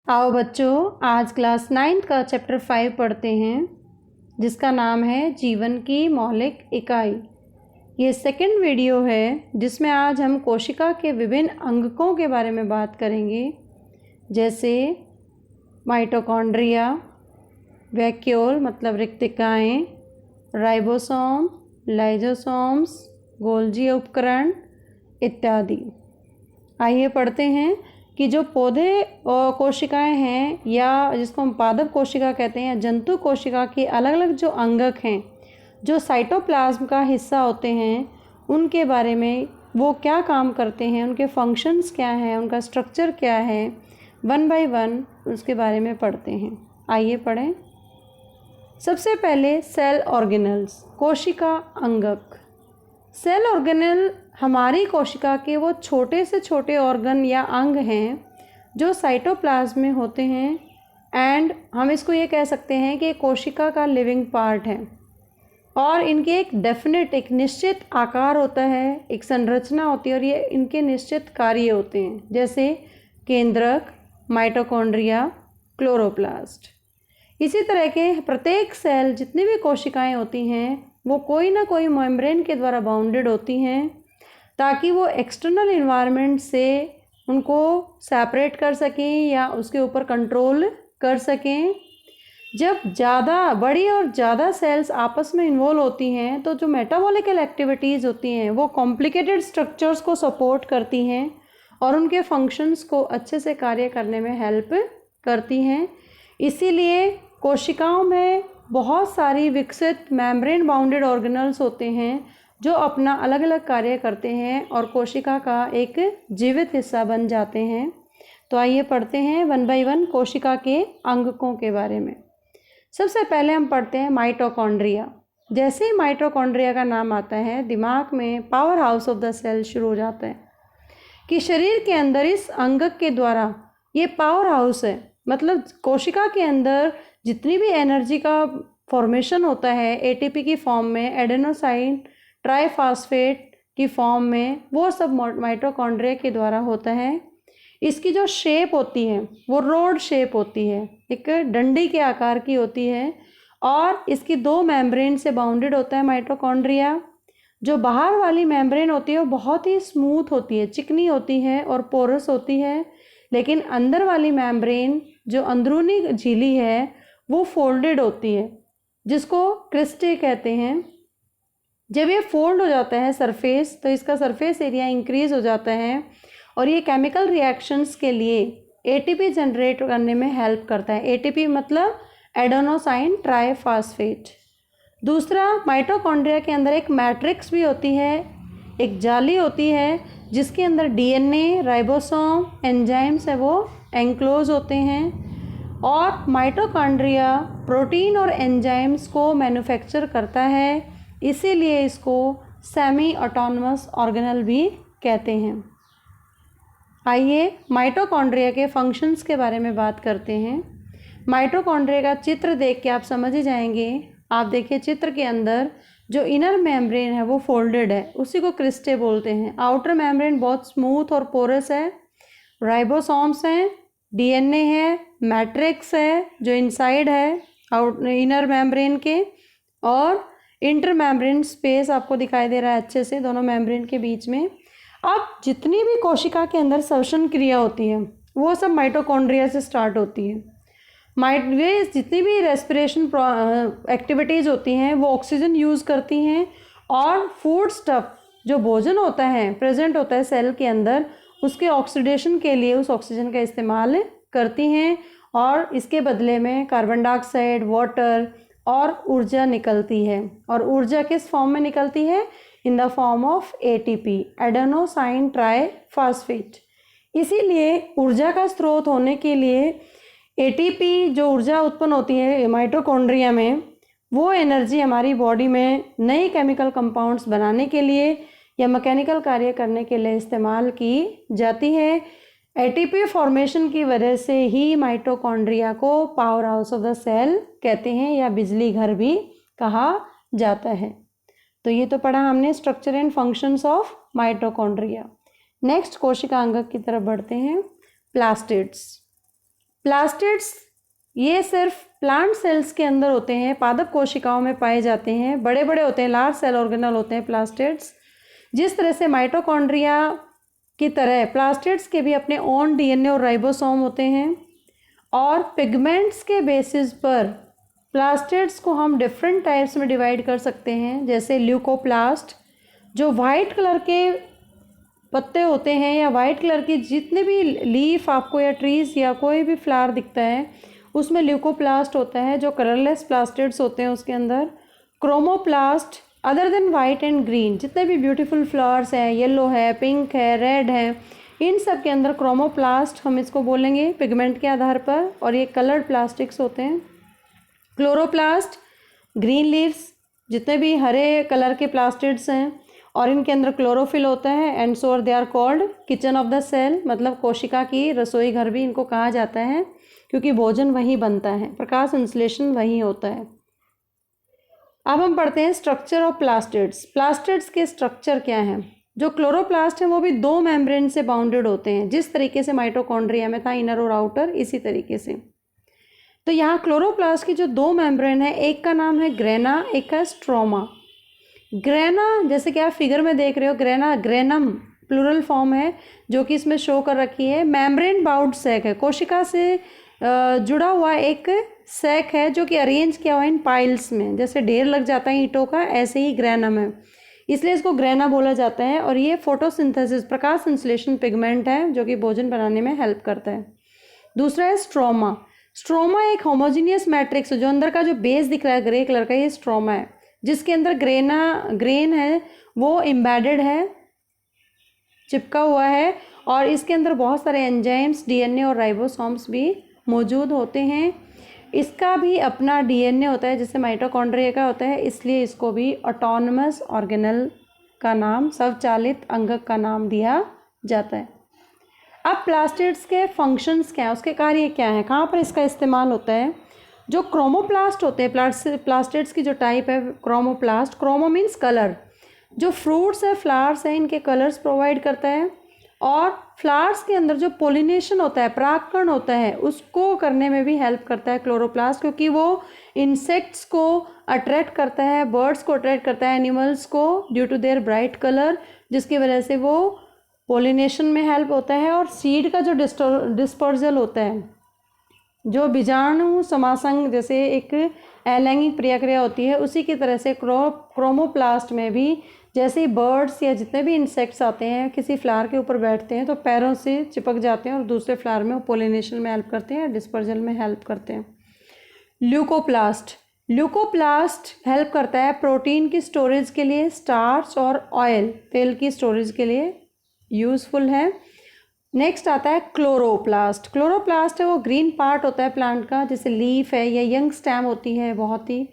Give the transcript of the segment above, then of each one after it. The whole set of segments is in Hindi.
आओ बच्चों, आज क्लास 9th का चैप्टर 5 पढ़ते हैं, जिसका नाम है जीवन की मौलिक इकाई। ये सेकंड वीडियो है जिसमें आज हम कोशिका के विभिन्न अंगकों के बारे में बात करेंगे, जैसे माइटोकॉन्ड्रिया, वैक्यूल मतलब रिक्तिकाएँ, राइबोसोम, लाइजोसोम्स, गोल्जी उपकरण इत्यादि। आइए पढ़ते हैं कि जो पौधे और कोशिकाएं हैं, या जिसको हम पादप कोशिका कहते हैं, जंतु कोशिका के अलग अलग जो अंगक हैं, जो साइटोप्लाज्म का हिस्सा होते हैं, उनके बारे में वो क्या काम करते हैं, उनके फंक्शंस क्या हैं, उनका स्ट्रक्चर क्या है, वन बाय वन उसके बारे में पढ़ते हैं। आइए पढ़ें। सबसे पहले सेल ऑर्गेनल्स, कोशिका अंगक। सेल ऑर्गेनल हमारी कोशिका के वो छोटे से छोटे ऑर्गन या अंग हैं जो साइटोप्लाज्म में होते हैं, एंड हम इसको ये कह सकते हैं कि कोशिका का लिविंग पार्ट है, और इनके एक निश्चित आकार होता है, एक संरचना होती है, और ये इनके निश्चित कार्य होते हैं, जैसे केंद्रक, माइटोकॉन्ड्रिया, क्लोरोप्लास्ट। इसी तरह के प्रत्येक सेल, जितनी भी कोशिकाएं होती हैं, वो कोई ना कोई मेम्ब्रेन के द्वारा बाउंडेड होती हैं, ताकि वो एक्सटर्नल इन्वायरमेंट से उनको सेपरेट कर सकें या उसके ऊपर कंट्रोल कर सकें। जब ज़्यादा बड़ी और ज़्यादा सेल्स आपस में इन्वॉल्व होती हैं, तो जो मेटाबॉलिकल एक्टिविटीज़ होती हैं वो कॉम्प्लिकेटेड स्ट्रक्चर्स को सपोर्ट करती हैं और उनके फंक्शंस को अच्छे से कार्य करने में हेल्प करती हैं। इसीलिए कोशिकाओं में बहुत सारी विकसित मेम्ब्रेन बाउंडेड ऑर्गेनल्स होते हैं जो अपना अलग अलग कार्य करते हैं और कोशिका का एक जीवित हिस्सा बन जाते हैं। तो आइए पढ़ते हैं वन बाय वन कोशिका के अंगकों के बारे में। सबसे पहले हम पढ़ते हैं माइटोकॉन्ड्रिया। जैसे ही माइटोकॉन्ड्रिया का नाम आता है, दिमाग में power house of the cell शुरू हो जाता है कि शरीर के अंदर इस अंगक के द्वारा ये पावर हाउस है, मतलब कोशिका के अंदर जितनी भी एनर्जी का फॉर्मेशन होता है एटीपी की फॉर्म में, एडेनोसाइन ट्राइफॉस्फेट की फॉर्म में, वो सब माइटोकॉन्ड्रिया के द्वारा होता है। इसकी जो शेप होती है वो रोड शेप होती है, एक डंडी के आकार की होती है, और इसकी दो मेम्ब्रेन से बाउंडेड होता है माइटोकॉन्ड्रिया। जो बाहर वाली मेम्ब्रेन होती है वो बहुत ही स्मूथ होती है, चिकनी होती है और पोरस होती है, लेकिन अंदर वाली मेम्ब्रेन जो अंदरूनी झिल्ली है वो फोल्डेड होती है, जिसको क्रिस्टे कहते हैं। जब ये फोल्ड हो जाता है सरफेस, तो इसका सरफेस एरिया इंक्रीज हो जाता है और ये केमिकल रिएक्शंस के लिए एटीपी जनरेट करने में हेल्प करता है। एटीपी मतलब एडेनोसाइन ट्राइफॉस्फेट। दूसरा, माइटोकॉन्ड्रिया के अंदर एक मैट्रिक्स भी होती है, एक जाली होती है जिसके अंदर डीएनए, राइबोसोम, एंजाइम्स है वो एंक्लोज होते हैं, और माइटोकॉन्ड्रिया प्रोटीन और एंजाइम्स को मैन्युफैक्चर करता है, इसीलिए इसको सेमी ऑटोनमस ऑर्गेनल भी कहते हैं। आइए माइटोकॉन्ड्रिया के फंक्शंस के बारे में बात करते हैं। माइटोकॉन्ड्रिया का चित्र देख के आप समझ ही जाएंगे। आप देखिए चित्र के अंदर जो इनर मेम्ब्रेन है वो फोल्डेड है, उसी को क्रिस्टे बोलते हैं। आउटर मेम्ब्रेन बहुत स्मूथ और पोरस है। राइबोसोम्स हैं, डीएनए है, मैट्रिक्स है जो इनसाइड है इनर मेम्ब्रेन के, और इंटर मेम्ब्रेन स्पेस आपको दिखाई दे रहा है अच्छे से दोनों मेम्ब्रेन के बीच में। अब जितनी भी कोशिका के अंदर श्वसन क्रिया होती है वो सब माइटोकॉन्ड्रिया से स्टार्ट होती है। वे जितनी भी रेस्पिरेशन एक्टिविटीज़ होती हैं वो ऑक्सीजन यूज़ करती हैं, और फूड स्टफ जो भोजन होता है प्रेजेंट होता है सेल के अंदर, उसके ऑक्सीडेशन के लिए उस ऑक्सीजन का इस्तेमाल करती हैं, और इसके बदले में कार्बन डाइऑक्साइड, वाटर और ऊर्जा निकलती है। और ऊर्जा किस फॉर्म में निकलती है? In the form of ATP, adenosine triphosphate. इसीलिए ऊर्जा का स्रोत होने के लिए एटीपी जो ऊर्जा उत्पन्न होती है माइटोकॉन्ड्रिया में, वो एनर्जी हमारी बॉडी में नई केमिकल कंपाउंड्स बनाने के लिए या मैकेनिकल कार्य करने के लिए इस्तेमाल की जाती है। एटीपी फॉर्मेशन की वजह से ही माइटोकॉन्ड्रिया को power house of the cell कहते हैं, या बिजली घर भी कहा जाता है। तो ये तो पढ़ा हमने structure and functions of mitochondria. Next कोशिका अंगक की तरफ बढ़ते हैं, प्लास्टिड्स। प्लास्टिड्स ये सिर्फ प्लांट सेल्स के अंदर होते हैं, पादप कोशिकाओं में पाए जाते हैं, बड़े बड़े होते हैं, लार्ज सेल ऑर्गेनल होते हैं प्लास्टिड्स। जिस तरह से माइटोकॉन्ड्रिया की तरह प्लास्टिड्स के भी अपने ओन डीएनए और राइबोसोम होते हैं, और पिगमेंट्स के बेसिस पर प्लास्टिड्स को हम डिफरेंट टाइप्स में डिवाइड कर सकते हैं, जैसे ल्यूकोप्लास्ट जो वाइट कलर के पत्ते होते हैं या वाइट कलर की जितने भी लीफ आपको या ट्रीज या कोई भी फ्लावर दिखता है उसमें ल्यूकोप्लास्ट होता है, जो कलरलेस प्लास्टिड्स होते हैं उसके अंदर। Chromoplast other than white and green जितने भी ब्यूटीफुल फ्लावर्स हैं, येलो है, पिंक है, रेड है, इन सब के अंदर क्रोमोप्लास्ट हम इसको बोलेंगे पिगमेंट के आधार पर, और ये कलर्ड प्लास्टिक्स होते हैं। क्लोरोप्लास्ट ग्रीन लीव्स जितने भी हरे कलर के प्लास्टिड्स हैं और इनके अंदर क्लोरोफिल होता है, and so they are called kitchen of the cell, मतलब कोशिका की रसोई घर भी इनको कहा जाता है क्योंकि भोजन वहीं बनता है, प्रकाश संश्लेषण वहीं होता है। अब हम पढ़ते हैं स्ट्रक्चर ऑफ प्लास्टिड्स। प्लास्टिड्स के स्ट्रक्चर क्या हैं? जो क्लोरोप्लास्ट है वो भी दो मेम्ब्रेन से बाउंडेड होते हैं, जिस तरीके से माइटोकॉन्ड्रिया में था इनर और आउटर, इसी तरीके से। तो यहाँ क्लोरोप्लास्ट की जो दो मेम्ब्रेन है, एक का नाम है ग्रेना, एक का स्ट्रोमा। ग्रेना जैसे कि आप फिगर में देख रहे हो, ग्रेना ग्रेनम प्लूरल फॉर्म है जो कि इसमें शो कर रखी है। मेम्ब्रेन बाउंड सैक है, कोशिका से जुड़ा हुआ एक सैक है जो कि अरेंज किया हुआ इन पाइल्स में, जैसे ढेर लग जाता है ईंटों का, ऐसे ही ग्रेनम है, इसलिए इसको ग्रेना बोला जाता है। और ये फोटोसिंथेसिस प्रकाश संश्लेषण पिगमेंट है जो कि भोजन बनाने में हेल्प करता है। दूसरा है स्ट्रोमा। स्ट्रोमा एक होमोजीनियस मैट्रिक्स जो अंदर का जो बेस दिख रहा है ग्रे कलर का, ये स्ट्रोमा है, जिसके अंदर ग्रेन है वो एम्बेडेड है, चिपका हुआ है, और इसके अंदर बहुत सारे एंजाइम्स, डीएनए और राइबोसोम्स भी मौजूद होते हैं। इसका भी अपना डीएनए होता है जैसे माइटोकॉन्ड्रिया का होता है, इसलिए इसको भी ऑटोनमस ऑर्गेनल का नाम, स्वचालित अंगक का नाम दिया जाता है। अब प्लास्टिड्स के फंक्शंस क्या हैं, उसके कार्य क्या हैं, कहाँ पर इसका इस्तेमाल होता है? जो क्रोमोप्लास्ट होते हैं, प्लास्टिड्स की जो टाइप है क्रोमोप्लास्ट, क्रोमो मीन्स कलर, जो फ्रूट्स है, फ्लावर्स हैं, इनके कलर्स प्रोवाइड करता है। और फ्लावर्स के अंदर जो पोलिनेशन होता है, परागकण होता है, उसको करने में भी हेल्प करता है क्लोरोप्लास्ट, क्योंकि वो इंसेक्ट्स को अट्रैक्ट करता है, बर्ड्स को अट्रैक्ट करता है, एनिमल्स को, due to their bright colour, जिसकी वजह से वो पोलिनेशन में हेल्प होता है। और सीड का जो डिस्पर्जल होता है, जो बीजाणु समासंग जैसे एक अलैंगिक प्रक्रिया होती है, उसी की तरह से क्रोमोप्लास्ट में भी जैसे ही बर्ड्स या जितने भी इंसेक्ट्स आते हैं किसी फ्लावर के ऊपर बैठते हैं तो पैरों से चिपक जाते हैं और दूसरे फ्लावर में वो पोलिनेशन में हेल्प करते हैं, डिस्पर्जल में हेल्प करते हैं। ल्यूकोप्लास्ट हेल्प करता है प्रोटीन की स्टोरेज के लिए, स्टार्च और ऑयल तेल की स्टोरेज के लिए यूज़फुल है। नेक्स्ट आता है क्लोरोप्लास्ट है वो ग्रीन पार्ट होता है प्लांट का, जैसे लीफ है या यंग स्टेम होती है बहुत ही,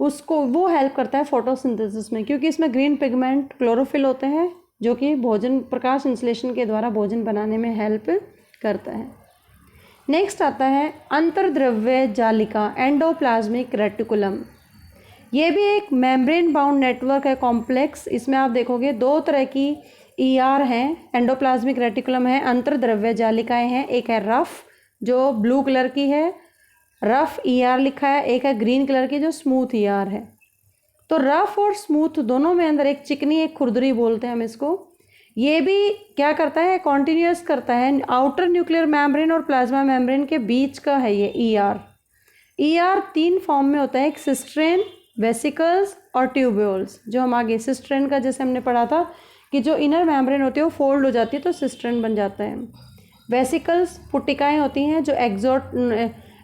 उसको वो हेल्प करता है फोटोसिंथेसिस में, क्योंकि इसमें ग्रीन पिगमेंट क्लोरोफिल होते हैं जो कि भोजन प्रकाश संश्लेषण के द्वारा भोजन बनाने में हेल्प करता है। नेक्स्ट आता है अंतर्द्रव्य जालिका, एंडोप्लाज्मिक रेटिकुलम। ये भी एक मेम्ब्रेन बाउंड नेटवर्क है कॉम्प्लेक्स। इसमें आप देखोगे दो तरह की ER हैं, एंडोप्लाज्मिक रेटिकुलम है, अंतर्द्रव्य जालिकाएं हैं। एक है रफ जो ब्लू कलर की है, रफ ER लिखा है, एक है ग्रीन कलर की जो स्मूथ ER है। तो रफ और स्मूथ दोनों में अंदर एक चिकनी एक खुरदरी बोलते हैं हम इसको। ये भी क्या करता है, कॉन्टिन्यूस करता है, आउटर न्यूक्लियर मेम्ब्रेन और प्लाज्मा मेम्ब्रेन के बीच का है ये ER 3 फॉर्म में होता है, एक सिस्ट्रेन, वेसिकल्स और ट्यूब्यूल्स। जो हम आगे सिस्ट्रेन का जैसे हमने पढ़ा था कि जो इनर मेम्ब्रेन होती है वो फोल्ड हो जाती है तो सिस्ट्रेन बन जाता है। वेसिकल्स पुट्टिकाएँ होती हैं जो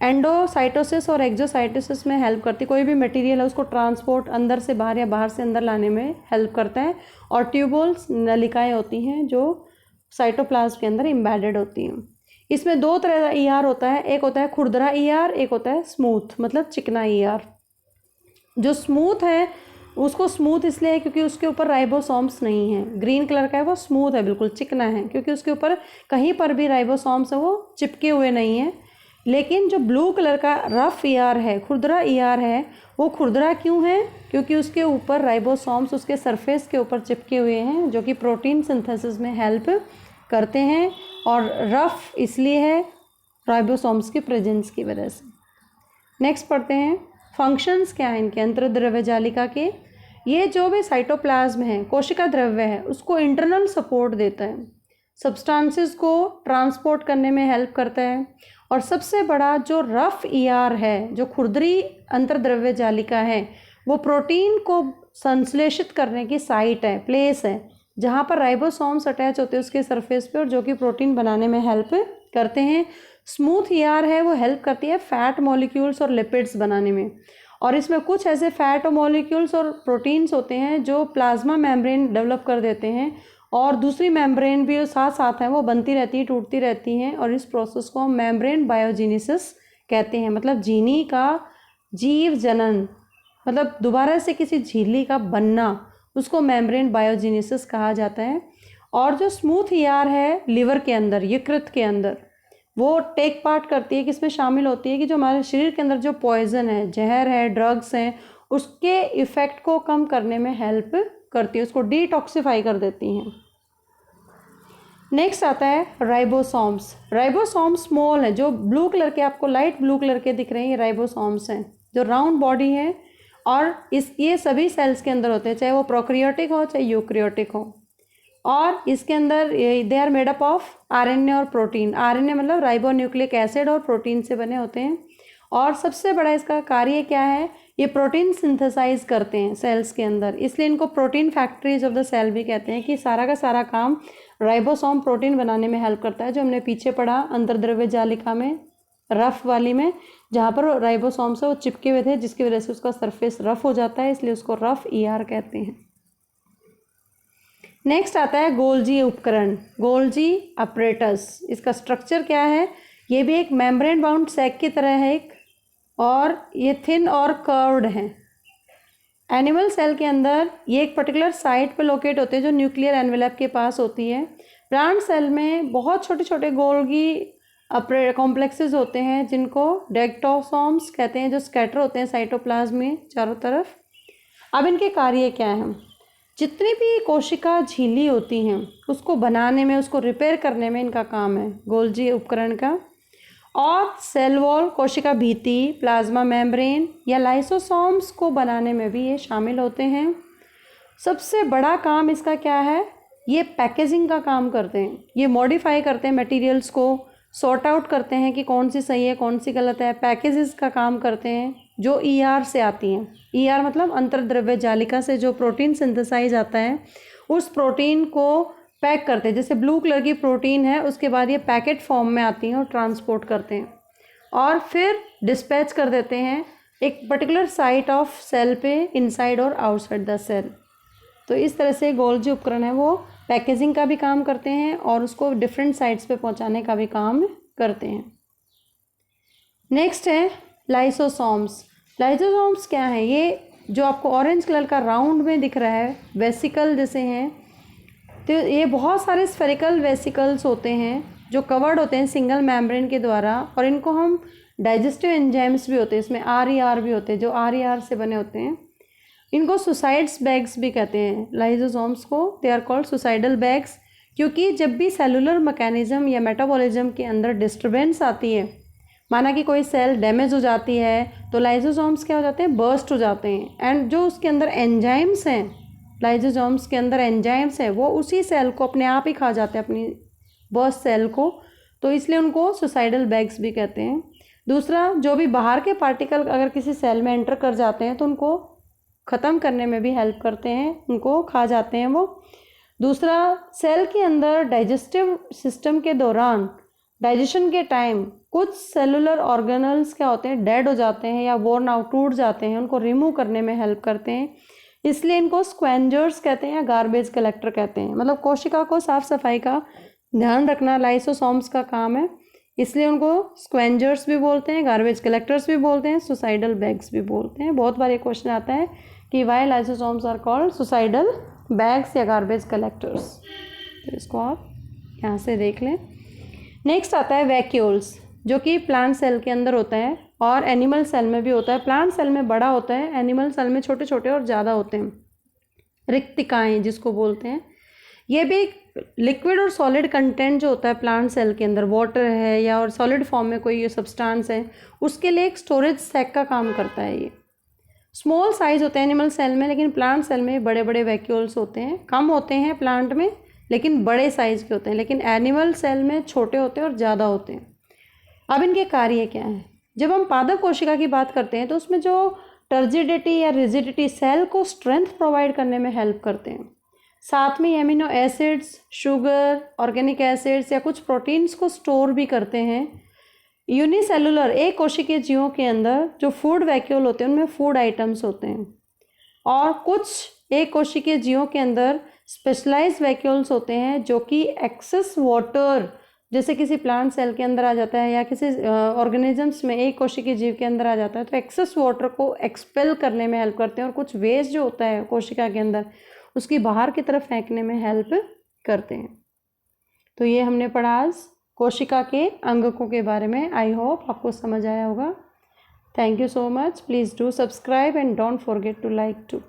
एंडोसाइटोसिस और एक्सोसाइटोसिस में हेल्प करती है, कोई भी मटेरियल है उसको ट्रांसपोर्ट अंदर से बाहर या बाहर से अंदर लाने में हेल्प करता है। और ट्यूबुल्स नलिकाएँ होती हैं जो साइटोप्लाज्म के अंदर एम्बेडेड होती हैं। इसमें दो तरह का ER होता है, एक होता है खुरदरा ER, एक होता है स्मूथ मतलब चिकना ER। जो स्मूथ है उसको स्मूथ इसलिए है क्योंकि उसके ऊपर राइबोसोम्स नहीं है, ग्रीन कलर का है वो स्मूथ है, बिल्कुल चिकना है, क्योंकि उसके ऊपर कहीं पर भी राइबोसोम्स है वो चिपके हुए नहीं हैं। लेकिन जो ब्लू कलर का रफ ER है, खुरदरा ER है, वो खुरदरा क्यों है, क्योंकि उसके ऊपर राइबोसोम्स उसके सरफेस के ऊपर चिपके हुए हैं जो कि प्रोटीन सिंथेसिस में हेल्प करते हैं। और रफ इसलिए है राइबोसोम्स की प्रेजेंस की वजह से। नेक्स्ट पढ़ते हैं फंक्शंस क्या हैं इनके अंतर्द्रव्य जालिका के। ये जो भी साइटोप्लाज्म है, कोशिका द्रव्य है, उसको इंटरनल सपोर्ट देता है, सब्सटेंसेस को ट्रांसपोर्ट करने में हेल्प करता है। और सबसे बड़ा जो रफ ईआर है, जो खुरदरी अंतर्द्रव्य जालिका है, वो प्रोटीन को संश्लेषित करने की साइट है, प्लेस है, जहाँ पर राइबोसोम्स अटैच होते हैं उसके सरफेस पे और जो कि प्रोटीन बनाने में हेल्प करते हैं। स्मूथ ईआर है, वो हेल्प करती है फैट मॉलिक्यूल्स और लिपिड्स बनाने में। और इसमें कुछ ऐसे फैट मॉलिक्यूल्स और प्रोटीन्स होते हैं जो प्लाज्मा मेम्ब्रेन डेवलप कर देते हैं, और दूसरी मेम्ब्रेन भी साथ साथ हैं, वो बनती रहती हैं, टूटती रहती हैं, और इस प्रोसेस को हम मेम्ब्रेन बायोजेनेसिस कहते हैं। मतलब जीनी का जीव जनन, मतलब दोबारा से किसी झिल्ली का बनना, उसको मेम्ब्रेन बायोजेनेसिस कहा जाता है। और जो स्मूथ ईआर है लिवर के अंदर, यकृत के अंदर, वो टेक पार्ट करती है, किसमें शामिल होती है कि जो हमारे शरीर के अंदर जो पॉइजन है, जहर है, ड्रग्स हैं, उसके इफ़ेक्ट को कम करने में हेल्प करती है, उसको डिटॉक्सिफाई कर देती हैं। नेक्स्ट आता है राइबोसोम्स। राइबोसोम्स स्मॉल है, जो ब्लू कलर के आपको लाइट ब्लू कलर के दिख रहे हैं, ये राइबोसोम्स हैं, जो राउंड बॉडी है, और ये सभी सेल्स के अंदर होते हैं, चाहे वो प्रोकैरियोटिक हो चाहे यूकैरियोटिक हो। और इसके अंदर they are made up of RNA और प्रोटीन। आरएनए मतलब राइबोन्यूक्लिक एसिड, और प्रोटीन से बने होते हैं। और सबसे बड़ा इसका कार्य क्या है, ये प्रोटीन सिंथेसाइज करते हैं सेल्स के अंदर, इसलिए इनको protein factories of the cell भी कहते हैं, कि सारा का सारा काम राइबोसोम प्रोटीन बनाने में हेल्प करता है, जो हमने पीछे पढ़ा अंतर्द्रव्य जालिका में, रफ वाली में, जहाँ पर राइबोसोम से वो चिपके हुए थे, जिसकी वजह से उसका सरफेस रफ हो जाता है, इसलिए उसको रफ ईआर कहते हैं। नेक्स्ट आता है गोल्जी उपकरण, गोल्जी अपरेटस। इसका स्ट्रक्चर क्या है, ये भी एक मेम्ब्रेन बाउंड सैक की तरह है एक, और ये थिन और कर्व्ड है। एनिमल सेल के अंदर ये एक पर्टिकुलर साइट पे लोकेट होते हैं, जो न्यूक्लियर एनवेलप के पास होती है। प्लांट सेल में बहुत छोटे छोटे गोल्गी कॉम्प्लेक्सेस होते हैं, जिनको डेक्टोसोम्स कहते हैं, जो स्कैटर होते हैं साइटोप्लाज्म में चारों तरफ। अब इनके कार्य क्या हैं, जितनी भी कोशिका झिल्ली होती हैं उसको बनाने में, उसको रिपेयर करने में इनका काम है गोल्जी उपकरण का। और सेल वॉल, कोशिका भीति, प्लाज्मा मेम्ब्रेन या लाइसोसोम्स को बनाने में भी ये शामिल होते हैं। सबसे बड़ा काम इसका क्या है, ये पैकेजिंग का काम करते हैं, ये मॉडिफाई करते हैं मटेरियल्स को, सॉर्ट आउट करते हैं कि कौन सी सही है कौन सी गलत है, पैकेजेस का काम करते हैं जो ईआर से आती हैं। ईआर मतलब अंतर्द्रव्य जालिका से जो प्रोटीन सिंथेसाइज आता है, उस प्रोटीन को पैक करते हैं। जैसे ब्लू कलर की प्रोटीन है, उसके बाद ये पैकेट फॉर्म में आती हैं और ट्रांसपोर्ट करते हैं, और फिर डिस्पैच कर देते हैं एक पर्टिकुलर साइट ऑफ सेल पे, इनसाइड और आउटसाइड द सेल। तो इस तरह से गोल्जी उपकरण है, वो पैकेजिंग का भी काम करते हैं और उसको डिफरेंट साइट्स पे पहुंचाने का भी काम करते हैं। नेक्स्ट है लाइसोसोम्स। लाइसोसोम्स क्या है, ये जो आपको ऑरेंज कलर का राउंड में दिख रहा है, वेसिकल जैसे हैं, तो ये बहुत सारे स्फेरिकल वेसिकल्स होते हैं जो कवर्ड होते हैं सिंगल मेम्ब्रेन के द्वारा, और इनको हम डाइजेस्टिव एंजाइम्स भी होते हैं, इसमें आरईआर भी होते हैं, जो आरईआर से बने होते हैं। इनको सुसाइड्स बैग्स भी कहते हैं, लाइसोसोम्स को। They are called suicidal bags, क्योंकि जब भी सेलुलर मैकेनिज्म या मेटाबॉलिज्म के अंदर डिस्टर्बेंस आती है, माना कि कोई सेल डैमेज हो जाती है, तो लाइसोसोम्स क्या हो जाते हैं, बर्स्ट हो जाते हैं, एंड जो उसके अंदर एंजाइम्स हैं, लाइसोसोम्स के अंदर एंजाइम्स है, वो उसी सेल को अपने आप ही खा जाते हैं, अपनी बर्स्ट सेल को, तो इसलिए उनको सुसाइडल बैग्स भी कहते हैं। दूसरा, जो भी बाहर के पार्टिकल अगर किसी सेल में एंटर कर जाते हैं तो उनको ख़त्म करने में भी हेल्प करते हैं, उनको खा जाते हैं वो। दूसरा, सेल के अंदर डाइजेस्टिव सिस्टम के दौरान, डाइजेशन के टाइम, कुछ सेलुलर ऑर्गेनल्स क्या होते हैं, डेड हो जाते हैं या वोर्न आउट, टूट जाते हैं, उनको रिमूव करने में हेल्प करते हैं, इसलिए इनको स्क्वेंजर्स कहते हैं या गार्बेज कलेक्टर कहते हैं। मतलब कोशिका को साफ सफाई का ध्यान रखना लाइसोसोम्स का काम है, इसलिए उनको स्क्वेंजर्स भी बोलते हैं, गार्बेज कलेक्टर्स भी बोलते हैं, सुसाइडल बैग्स भी बोलते हैं। बहुत बार ये क्वेश्चन आता है कि why lysosomes are called suicidal bags या गार्बेज कलेक्टर्स, तो इसको आप यहाँ से देख लें। नेक्स्ट आता है वैक्यूल्स, जो कि प्लांट सेल के अंदर होता है और एनिमल सेल में भी होता है। प्लांट सेल में बड़ा होता है, एनिमल सेल में छोटे छोटे और ज़्यादा होते हैं। रिक्तिकाएँ जिसको बोलते हैं, ये भी लिक्विड और सॉलिड कंटेंट जो होता है प्लांट सेल के अंदर, वाटर है या और सॉलिड फॉर्म में कोई सब्सटेंस है, उसके लिए एक स्टोरेज सैक का काम करता है। ये स्मॉल साइज होते हैं एनिमल सेल में, लेकिन प्लांट सेल में बड़े बड़े वैक्यूल्स होते हैं। कम होते हैं प्लांट में लेकिन बड़े साइज के होते हैं, लेकिन एनिमल सेल में छोटे होते हैं और ज़्यादा होते हैं। अब इनके कार्य क्या हैं? जब हम पादप कोशिका की बात करते हैं तो उसमें जो टर्जिडिटी या रिजिडिटी सेल को स्ट्रेंथ प्रोवाइड करने में हेल्प करते हैं। साथ में amino acids, sugar, organic acids या कुछ प्रोटीन्स को स्टोर भी करते हैं। यूनिसेलुलर एक कोशिकीय जीवों के अंदर जो फूड वैक्यूल होते हैं उनमें फूड आइटम्स होते हैं, और कुछ एक कोशिकीय जीवों के अंदर स्पेशलाइज्ड वैक्यूल्स होते हैं जो कि एक्सेस वाटर, जैसे किसी प्लांट सेल के अंदर आ जाता है या किसी ऑर्गेनिजम्स में एक कोशिकीय जीव के अंदर आ जाता है, तो एक्सेस वाटर को एक्सपेल करने में हेल्प करते हैं, और कुछ वेस्ट जो होता है कोशिका के अंदर उसकी बाहर की तरफ फेंकने में हेल्प करते हैं। तो ये हमने पढ़ा आज कोशिका के अंगकों के बारे में। आई होप आपको समझ आया होगा। Thank you so much. Please do subscribe and don't forget to like to.